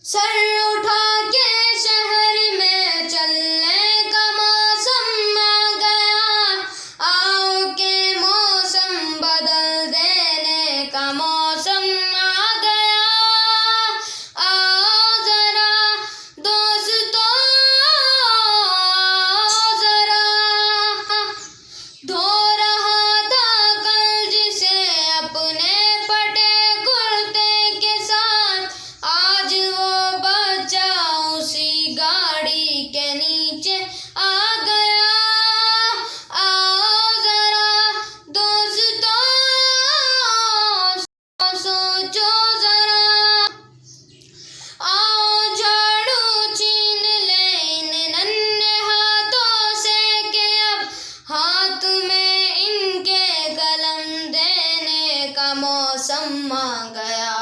Sir उठा के शहर में चलने का मौसम आ गया। आओ के मौसम बदल देने का मौसम आ गया। आओ जरा दोस्तों, जरा धो रहा था कल जिसे अपने फटे कुर्ते के साथ, आज वो बच्चा उसी गाड़ी के नीचे आ गया। आओ जरा दोस्तों, सोचो जरा, आओ झाड़ू छीन ले इन नन्हे हाथों से कि अब हाथ में इनके कलम देने का मौसम आ गया।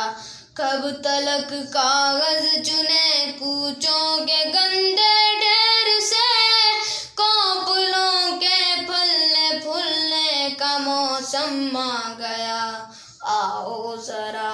कब तलक कागज चुने कूचों के गंदे ढेर से, कॉपलों के फलने फूलने का मौसम आ गया। आओ जरा